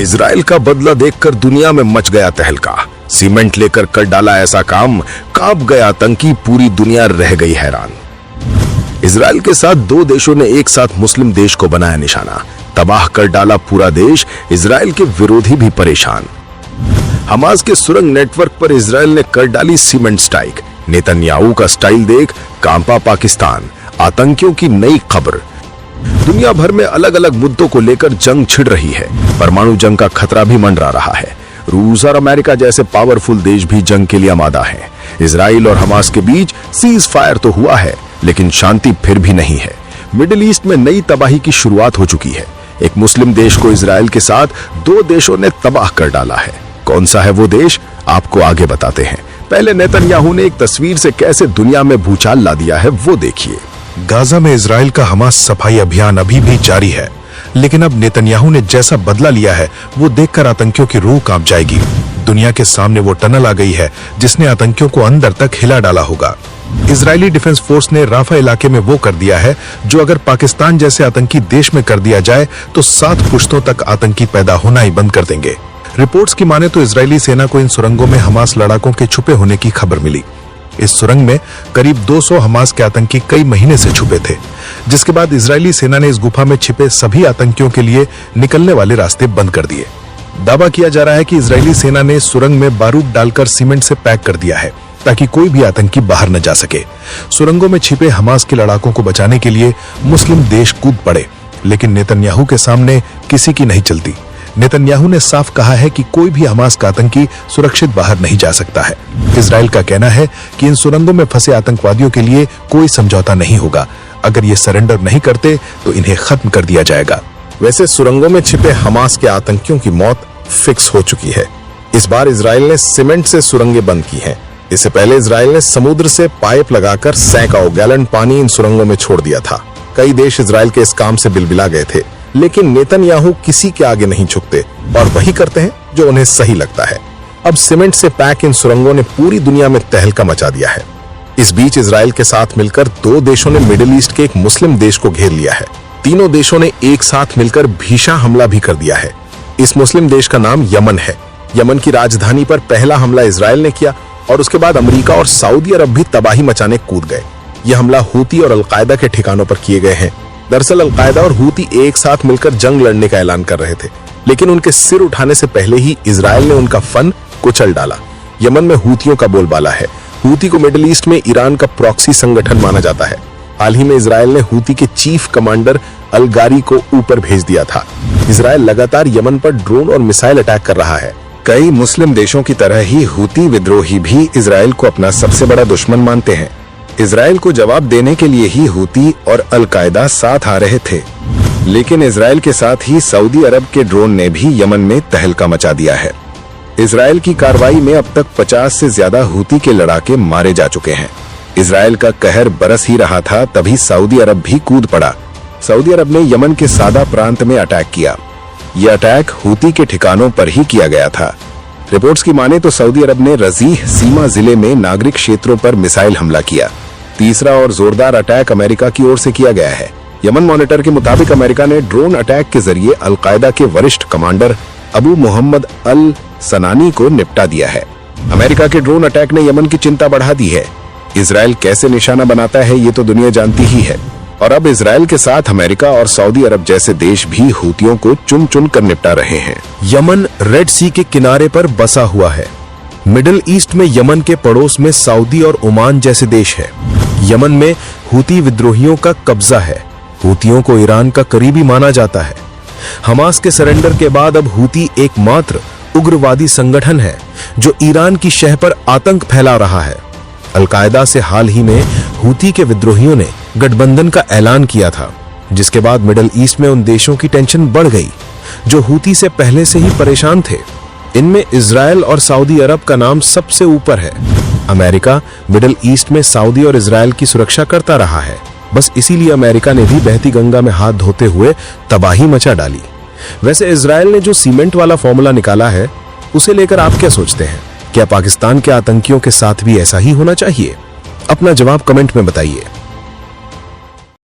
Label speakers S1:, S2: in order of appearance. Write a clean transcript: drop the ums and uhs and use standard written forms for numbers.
S1: Israel का बदला देखकर दुनिया में मच गया तहलका। सीमेंट लेकर कर डाला ऐसा काम, कांप गया आतंकी, पूरी दुनिया रह गई हैरान। इजराइल के साथ दो देशों ने एक साथ मुस्लिम देश को बनाया निशाना, तबाह कर डाला पूरा देश, इजराइल के विरोधी भी परेशान। हमास के सुरंग नेटवर्क पर इजराइल ने कर डाली सीमेंट स्ट्राइक। नेतन्याहू का स्टाइल देख कांपा पाकिस्तान, आतंकियों की नई खबर। दुनिया भर में अलग अलग मुद्दों को लेकर जंग छिड़ रही है। परमाणु जंग का खतरा भी मंडरा रहा है। रूस और अमेरिका जैसे पावरफुल देश भी जंग के लिए आमादा हैं। इजराइल और हमास के बीच सीज फायर तो हुआ है, लेकिन शांति फिर भी नहीं है। मिडिल ईस्ट में नई तबाही की शुरुआत हो चुकी है। एक मुस्लिम देश को इजराइल के साथ दो देशों ने तबाह कर डाला है। कौन सा है वो देश, आपको आगे बताते हैं। पहले नेतन्याहू ने एक तस्वीर से कैसे दुनिया में भूचाल ला दिया है वो देखिए।
S2: गाजा में इजराइल का हमास सफाई अभियान अभी भी जारी है, लेकिन अब नेतन्याहू ने जैसा बदला लिया है वो देखकर आतंकियों की रूह कांप जाएगी। दुनिया के सामने वो टनल आ गई है जिसने आतंकियों को अंदर तक हिला डाला होगा। इजरायली डिफेंस फोर्स ने राफा इलाके में वो कर दिया है जो अगर पाकिस्तान जैसे आतंकी देश में कर दिया जाए तो 7 पुश्तों तक आतंकी पैदा होना ही बंद कर देंगे। रिपोर्ट्स की माने तो इजरायली सेना को इन सुरंगों में हमास लड़ाकों के छुपे होने की खबर मिली। इस सुरंग में करीब 200 हमास के आतंकी कई महीने से छुपे थे, जिसके बाद इजरायली सेना ने इस गुफा में छिपे सभी आतंकियों के लिए निकलने वाले रास्ते बंद कर दिए। दावा किया जा रहा है कि इजरायली सेना ने सुरंग में बारूद डालकर सीमेंट से पैक कर दिया है ताकि कोई भी आतंकी बाहर न जा सके। सुरंगों में छिपे हमास के लड़ाकों को बचाने के लिए मुस्लिम देश कूद पड़े, लेकिन नेतन्याहू के सामने किसी की नहीं चलती। नेतन्याहू ने साफ कहा है कि कोई भी हमास का आतंकी सुरक्षित बाहर नहीं जा सकता है। इजराइल का कहना है कि इन सुरंगों में फंसे आतंकवादियों के लिए कोई समझौता नहीं होगा। अगर ये सरेंडर नहीं करते तो इन्हें खत्म कर दिया जाएगा।
S3: वैसे सुरंगों में छिपे हमास के आतंकियों की मौत फिक्स हो चुकी है। इस बार इजराइल ने सीमेंट से सुरंगें बंद की हैं। इससे पहले इजराइल ने समुद्र से पाइप लगाकर सैकड़ों गैलन पानी इन सुरंगों में छोड़ दिया था। कई देश इजराइल के इस काम से बिलबिला गए थे, लेकिन नेतन्याहू किसी के आगे नहीं झुकते और वही करते हैं जो उन्हें सही लगता है। अब सीमेंट से पैक इन सुरंगों ने पूरी दुनिया में तहलका मचा दिया है। इस बीच इजराइल के साथ मिलकर दो देशों ने मिडिल ईस्ट के एक मुस्लिम देश को घेर लिया है। तीनों देशों ने एक साथ मिलकर भीषण हमला भी कर दिया है। इस मुस्लिम देश का नाम यमन है। यमन की राजधानी पर पहला हमला इजराइल ने किया और उसके बाद अमेरिका और सऊदी अरब भी तबाही मचाने कूद गए। यह हमला हूती और अलकायदा के ठिकानों पर किए गए हैं। दरअसल अलकायदा और हूती एक साथ मिलकर जंग लड़ने का ऐलान कर रहे थे, लेकिन उनके सिर उठाने से पहले ही इजराइल ने उनका फन कुचल डाला। यमन में हूतियों का बोलबाला है। हूती को मिडिल ईस्ट में ईरान का प्रॉक्सी संगठन माना जाता है। हाल ही में इजराइल ने हूती के चीफ कमांडर अलगारी को ऊपर भेज दिया था। इजराइल लगातार यमन पर ड्रोन और मिसाइल अटैक कर रहा है।
S4: कई मुस्लिम देशों की तरह ही हूती विद्रोही भी इजराइल को अपना सबसे बड़ा दुश्मन मानते हैं। इजराइल को जवाब देने के लिए ही हूती और अलकायदा साथ आ रहे थे, लेकिन इजराइल के साथ ही सऊदी अरब के ड्रोन ने भी यमन में तहलका मचा दिया है। इजराइल की कार्रवाई में अब तक 50 से ज्यादा हूती के लड़ाके मारे जा चुके हैं। इजराइल का कहर बरस ही रहा था, तभी सऊदी अरब भी कूद पड़ा। सऊदी अरब ने यमन के सादा प्रांत में अटैक किया। यह अटैक हूती के ठिकानों पर ही किया गया था। रिपोर्ट्स की माने तो सऊदी अरब ने रजीह सीमा जिले में नागरिक क्षेत्रों पर मिसाइल हमला किया। तीसरा और जोरदार अटैक अमेरिका की ओर से किया गया है। यमन मॉनिटर के मुताबिक अमेरिका ने ड्रोन अटैक के जरिए अलकायदा के वरिष्ठ कमांडर अबू मोहम्मद अल सनानी को निपटा दिया है। अमेरिका के ड्रोन अटैक ने यमन की चिंता बढ़ा दी है। इजराइल कैसे निशाना बनाता है ये तो दुनिया जानती ही है, और अब इजराइल के साथ अमेरिका और सऊदी अरब जैसे देश भी हूतियों को चुन चुन कर निपटा रहे हैं।
S1: यमन रेड सी के किनारे पर बसा हुआ है। मिडिल ईस्ट में यमन के पड़ोस में सऊदी और ओमान जैसे देश है। यमन में हूती विद्रोहियों का कब्जा है। हूतियों को ईरान का करीबी माना जाता है। हमास के सरेंडर के बाद अब हूती एकमात्र उग्रवादी संगठन है जो ईरान की शह पर आतंक फैला रहा है। अलकायदा से हाल ही में हूती के विद्रोहियों ने गठबंधन का ऐलान किया था, जिसके बाद मिडिल ईस्ट में उन देशों की टेंशन बढ़ गई जो हूती से पहले से ही परेशान थे। इनमें इजराइल और सऊदी अरब का नाम सबसे ऊपर है। अमेरिका मिडिल ईस्ट में सऊदी और इजराइल की सुरक्षा करता रहा है। बस इसीलिए अमेरिका ने भी बहती गंगा में हाथ धोते हुए तबाही मचा डाली। वैसे इजराइल ने जो सीमेंट वाला फॉर्मूला निकाला है, उसे लेकर आप क्या सोचते हैं? क्या पाकिस्तान के आतंकियों के साथ भी ऐसा ही होना चाहिए? अपना जवाब कमेंट में बताइए।